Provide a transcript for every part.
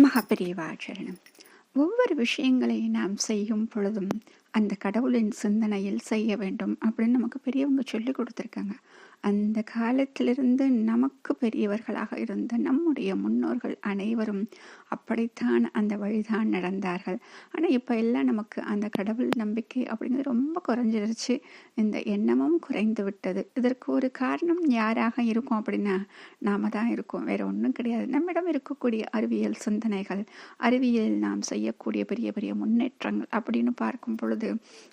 மகாபெரிவாச்சரணம். ஒவ்வொரு விஷயங்களை நாம் செய்யும் பொழுதும் அந்த கடவுளின் சிந்தனையில் செய்ய வேண்டும் அப்படின்னு நமக்கு பெரியவங்க சொல்லி கொடுத்துருக்காங்க. அந்த காலத்திலிருந்து நமக்கு பெரியவர்களாக இருந்த நம்முடைய முன்னோர்கள் அனைவரும் அப்படித்தான் அந்த வழிதான் நடந்தார்கள். ஆனால் இப்போ எல்லாம் நமக்கு அந்த கடவுள் நம்பிக்கை அப்படிங்கிறது ரொம்ப குறைஞ்சிருச்சு. இந்த எண்ணமும் குறைந்து விட்டது. இதற்கு ஒரு காரணம் யாராக இருக்கும் அப்படின்னா நாம தான் இருக்கோம், வேற ஒன்றும் கிடையாது. நம்மிடம் இருக்கக்கூடிய அறிவியல் சிந்தனைகள், அறிவியல் நாம் செய்யக்கூடிய பெரிய பெரிய முன்னேற்றங்கள் அப்படின்னு பார்க்கும் பொழுது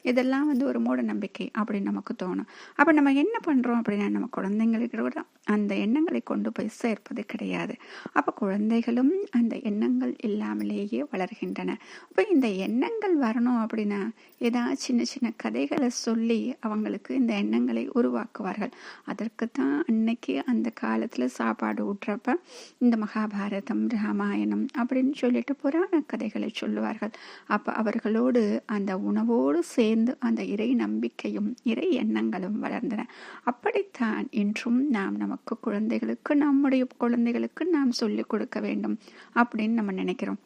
இதெல்லாம் ஒரு மூட நம்பிக்கை அப்படின்னு நமக்கு தோணும். அப்போ நம்ம என்ன பண்ணுறோம் அப்படின்னா நம்ம குழந்தைங்களுக்கு கூட அந்த எண்ணங்களை கொண்டு போய் சேர்ப்பது கிடையாது. அப்போ குழந்தைகளும் அந்த எண்ணங்கள் இல்லாமலேயே வளர்கின்றன. அப்போ இந்த எண்ணங்கள் வரணும் அப்படின்னா ஏதாவது சின்ன சின்ன கதைகளை சொல்லி அவங்களுக்கு இந்த எண்ணங்களை உருவாக்குவார்கள். அதற்குத்தான் அன்னைக்கு அந்த காலத்தில் சாப்பாடு ஊட்டுறப்ப இந்த மகாபாரதம், ராமாயணம் அப்படின்னு சொல்லிட்டு புராண கதைகளை சொல்லுவார்கள். அப்போ அவர்களோடு அந்த உணவோடு சேர்ந்து அந்த இறை நம்பிக்கையும் இறை எண்ணங்களும் வளர்ந்தன. அப்படித்தான் இன்றும் நாம் நமக்கு குழந்தைகளுக்கு, நம்முடைய குழந்தைகளுக்கு நாம் சொல்லிக் கொடுக்க வேண்டும் அப்படின்னு நம்ம நினைக்கிறோம்.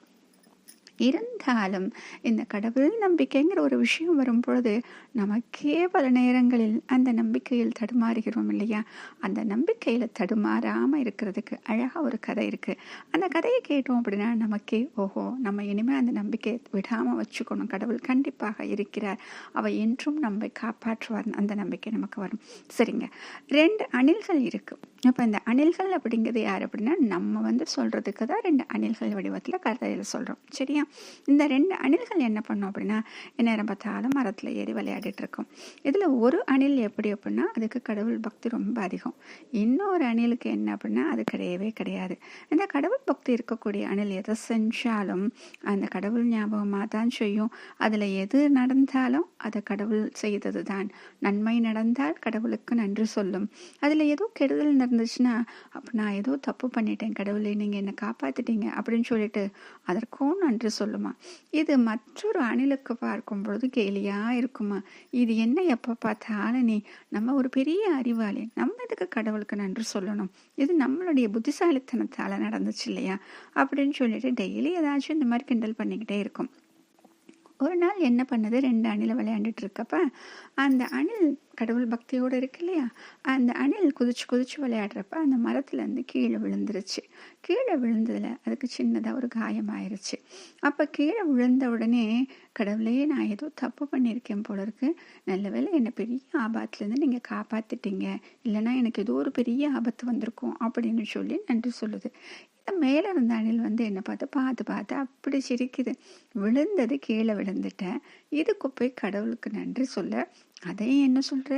இருந்தாலும் இந்த கடவுள் நம்பிக்கைங்கிற ஒரு விஷயம் வரும் பொழுது நமக்கே பல நேரங்களில் அந்த நம்பிக்கையில் தடுமாறுகிறோம் இல்லையா? அந்த நம்பிக்கையில் தடுமாறாமல் இருக்கிறதுக்கு அழகாக ஒரு கதை இருக்குது. அந்த கதையை கேட்டோம் அப்படின்னா நமக்கே ஓஹோ, நம்ம இனிமேல் அந்த நம்பிக்கையை விடாமல் வச்சுக்கணும். கடவுள் கண்டிப்பாக இருக்கிறார், அவை என்றும் நம்மை காப்பாற்றுவார், அந்த நம்பிக்கை நமக்கு வரும். சரிங்க, 2 அணில்கள் இருக்குது. அப்போ இந்த அணில்கள் அப்படிங்கிறது யார் அப்படின்னா நம்ம சொல்கிறதுக்கு தான் 2 அணில்கள் வடிவத்தில் கதையில் சொல்கிறோம். சரியா? இந்த 2 அணில்கள் என்ன பண்ணோம் அப்படின்னா நேரம் பார்த்தாலும் மரத்தில் ஏறி விளையாடிட்டு இருக்கோம். இதில் ஒரு அணில் எப்படி அப்படின்னா அதுக்கு கடவுள் பக்தி ரொம்ப அதிகம். இன்னொரு அணிலுக்கு என்ன அப்படின்னா அது கிடையவே கிடையாது. இந்த கடவுள் பக்தி இருக்கக்கூடிய அணில் எதை செஞ்சாலும் அந்த கடவுள் ஞாபகமாக தான் செய்யும். அதில் எது நடந்தாலும் அதை கடவுள் செய்தது தான். நன்மை நடந்தால் கடவுளுக்கு நன்றி சொல்லும். அதில் ஏதோ கெடுதல் நடந்துச்சுன்னா அப்போ நான் ஏதோ தப்பு பண்ணிட்டேன் கடவுளே, நீங்கள் என்னை காப்பாற்றிட்டீங்க அப்படின்னு சொல்லிட்டு அதற்கும் நன்றி சொல்லுமா. இது மற்றொரு அணிலுக்கு பார்க்கும் பொழுது கேலியாக இருக்குமா. இது என்ன எப்போ பார்த்தாலும் நம்ம ஒரு பெரிய அறிவாளி, நம்ம இதுக்கு கடவுளுக்கு நன்றி சொல்லணும், இது நம்மளுடைய புத்திசாலித்தனத்தால் நடந்துச்சு இல்லையா அப்படின்னு சொல்லிட்டு டெய்லி ஏதாச்சும் இந்த மாதிரி கிண்டல் பண்ணிக்கிட்டே இருக்கும். ஒரு நாள் என்ன பண்ணுது, 2 அணிலை விளையாண்டுட்டு இருக்கப்ப அந்த அணில் கடவுள் பக்தியோடு இருக்கு இல்லையா, அந்த அணில் குதிச்சு குதிச்சு விளையாடுறப்ப அந்த மரத்துலேருந்து கீழே விழுந்துருச்சு. கீழே விழுந்ததில் அதுக்கு சின்னதாக ஒரு காயமாயிருச்சு. அப்போ கீழே விழுந்த உடனே கடவுளே, நான் ஏதோ தப்பு பண்ணியிருக்கேன் போல இருக்கு, நல்ல வேளை என்னை பெரிய ஆபத்துலேருந்து நீங்கள் காப்பாற்றிட்டீங்க, இல்லைன்னா எனக்கு ஏதோ ஒரு பெரிய ஆபத்து வந்திருக்கும் அப்படின்னு சொல்லி நன்றி சொல்லுது. மேலே இருந்த அணில் என்னை பார்த்து பார்த்து அப்படி சிரிக்குது. விழுந்தது கீழே விழுந்துட்டேன், இதுக்கு போய் கடவுளுக்கு நன்றி சொல்ல அதையும் என்ன சொல்கிற,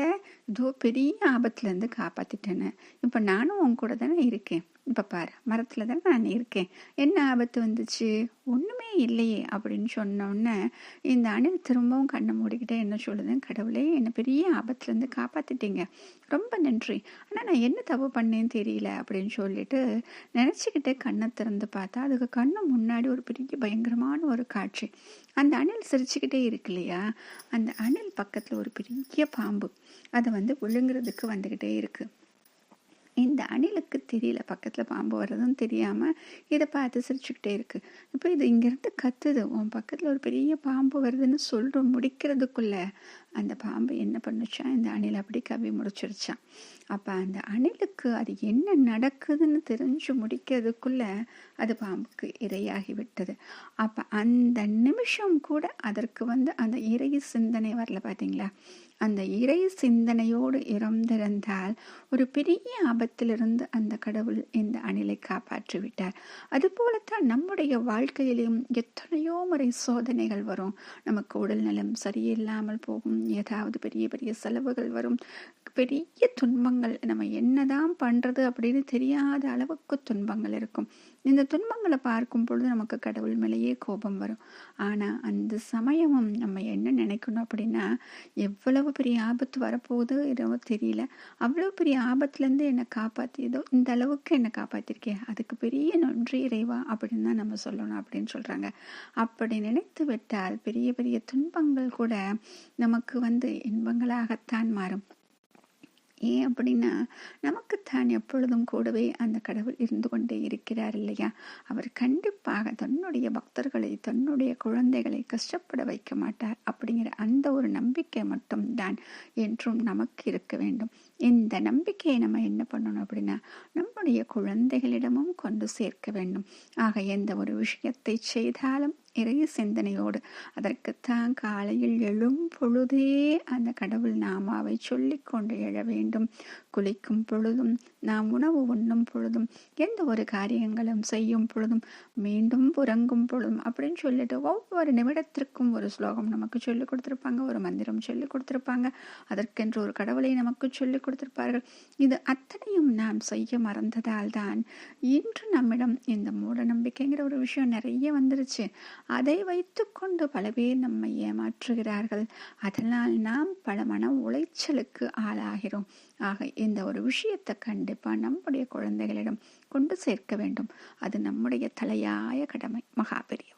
இதோ பெரிய ஆபத்துலேருந்து காப்பாற்றிட்டேன்னு, இப்போ நானும் உன் கூட தானே இருக்கேன், இப்போ பாரு மரத்தில் தானே நான் இருக்கேன், என்ன ஆபத்து வந்துச்சு, ஒன்றுமே இல்லையே அப்படின்னு சொன்னோன்னே இந்த அணில் திரும்பவும் கண்ணை மூடிக்கிட்டே என்ன சொல்லுது, கடவுளே என்னை பெரிய ஆபத்துலேருந்து காப்பாற்றிட்டீங்க, ரொம்ப நன்றி, ஆனால் நான் என்ன தப்பு பண்ணேன்னு தெரியல அப்படின்னு சொல்லிட்டு நினச்சிக்கிட்டே கண்ணை திறந்து பார்த்தா அதுக்கு கண்ணு முன்னாடி ஒரு பெரிய பயங்கரமான ஒரு காட்சி. அந்த அணில் சிரிச்சுக்கிட்டே இருக்கு இல்லையா, அந்த அணில் பக்கத்தில் ஒரு பெரிய பாம்பு அதை விழுங்குறதுக்கு வந்துக்கிட்டே இருக்கு. இந்த அணிலுக்கு தெரியல, பக்கத்தில் பாம்பு வர்றதும் தெரியாமல் இதை பார்த்து சிரிச்சுக்கிட்டே இருக்கு. இப்போ இது இங்கேருந்து கத்துது, உன் பக்கத்தில் ஒரு பெரிய பாம்பு வருதுன்னு சொல்லிட்டு முடிக்கிறதுக்குள்ள அந்த பாம்பு என்ன பண்ணுச்சா, இந்த அணில் அப்படி கவி முடிச்சிருச்சான். அப்போ அந்த அணிலுக்கு அது என்ன நடக்குதுன்னு தெரிஞ்சு முடிக்கிறதுக்குள்ள அது பாம்புக்கு இரையாகி விட்டது. அப்போ அந்த நிமிஷம் கூட அதற்கு அந்த இறை சிந்தனை வரல, பார்த்தீங்களா? அந்த இறை சிந்தனையோடு இறந்திருந்தால் ஒரு பெரிய ஆபத்திலிருந்து அந்த கடவுள் இந்த அணிலை காப்பாற்றி விட்டார். அதுபோலத்தான் நம்முடைய வாழ்க்கையிலும் எத்தனையோ முறை சோதனைகள் வரும், நமக்கு உடல் நலம் சரியில்லாமல் போகும், ஏதாவது பெரிய பெரிய செலவுகள் வரும், பெரிய துன்பங்கள், நம்ம என்னதான் பண்றது அப்படின்னு தெரியாத அளவுக்கு துன்பங்கள் இருக்கும். இந்த துன்பங்களை பார்க்கும் பொழுது நமக்கு கடவுள் மேலேயே கோபம் வரும். ஆனா அந்த சமயமும் நம்ம என்ன நினைக்கணும் அப்படின்னா, எவ்வளவு பெரிய ஆபத்து வரப்போகுது என்னவோ தெரியல, அவ்வளவு பெரிய ஆபத்துலேருந்து என்னை காப்பாற்றியதோ, இந்த அளவுக்கு என்னை காப்பாற்றிருக்கேன், அதுக்கு பெரிய நன்றி இறைவா அப்படின்னு தான் நம்ம சொல்லணும் அப்படின்னு சொல்றாங்க. அப்படி நினைத்து விட்டால் பெரிய பெரிய துன்பங்கள் கூட நமக்கு இன்பங்களாகத்தான் மாறும். ஏன் அப்படின்னா, நமக்குத்தான் எப்பொழுதும் கூடவே அந்த கடவுள் இருந்து கொண்டே இருக்கிறார் இல்லையா? அவர் கண்டிப்பாக தன்னுடைய பக்தர்களை, தன்னுடைய குழந்தைகளை கஷ்டப்பட வைக்க மாட்டார் அப்படிங்கிற அந்த ஒரு நம்பிக்கை மட்டும் தான் என்றும் நமக்கு இருக்க வேண்டும். இந்த நம்பிக்கையை நம்ம என்ன பண்ணணும் அப்படின்னா, நம்முடைய குழந்தைகளிடமும் கொண்டு சேர்க்க வேண்டும். ஆக எந்த ஒரு விஷயத்தை செய்தாலும் இறை சிந்தனையோடு, அதற்குத்தான் காலையில் எழும் பொழுதே அந்த கடவுள் நாமாவை சொல்லிக்கொண்டு எழ வேண்டும். குளிக்கும் பொழுதும், நாம் உணவு உண்ணும் பொழுதும், எந்த ஒரு காரியங்களும் செய்யும் பொழுதும், மீண்டும் உறங்கும் பொழுதும் அப்படின்னு சொல்லிட்டு ஒவ்வொரு நிமிடத்திற்கும் ஒரு ஸ்லோகம் நமக்கு சொல்லிக் கொடுத்திருப்பாங்க, ஒரு மந்திரம் சொல்லிக் கொடுத்திருப்பாங்க, அதற்கென்று ஒரு கடவுளை நமக்கு சொல்லிக் கொடுத்திருப்பார்கள். இது அத்தனையும் நாம் செய்ய மறந்ததால் தான் இன்று நம்மிடம் இந்த மூட நம்பிக்கைங்கிற ஒரு விஷயம் நிறைய வந்துருச்சு. அதை வைத்துக்கொண்டு பல பேர் நம்மை ஏமாற்றுகிறார்கள். அதனால் நாம் பல மன உளைச்சலுக்கு ஆளாகிறோம். ஆக இந்த ஒரு விஷயத்தை கண்டிப்பா நம்முடைய குழந்தைகளிடம் கொண்டு சேர்க்க வேண்டும். அது நம்முடைய தலையாய கடமை. மகாபெரிய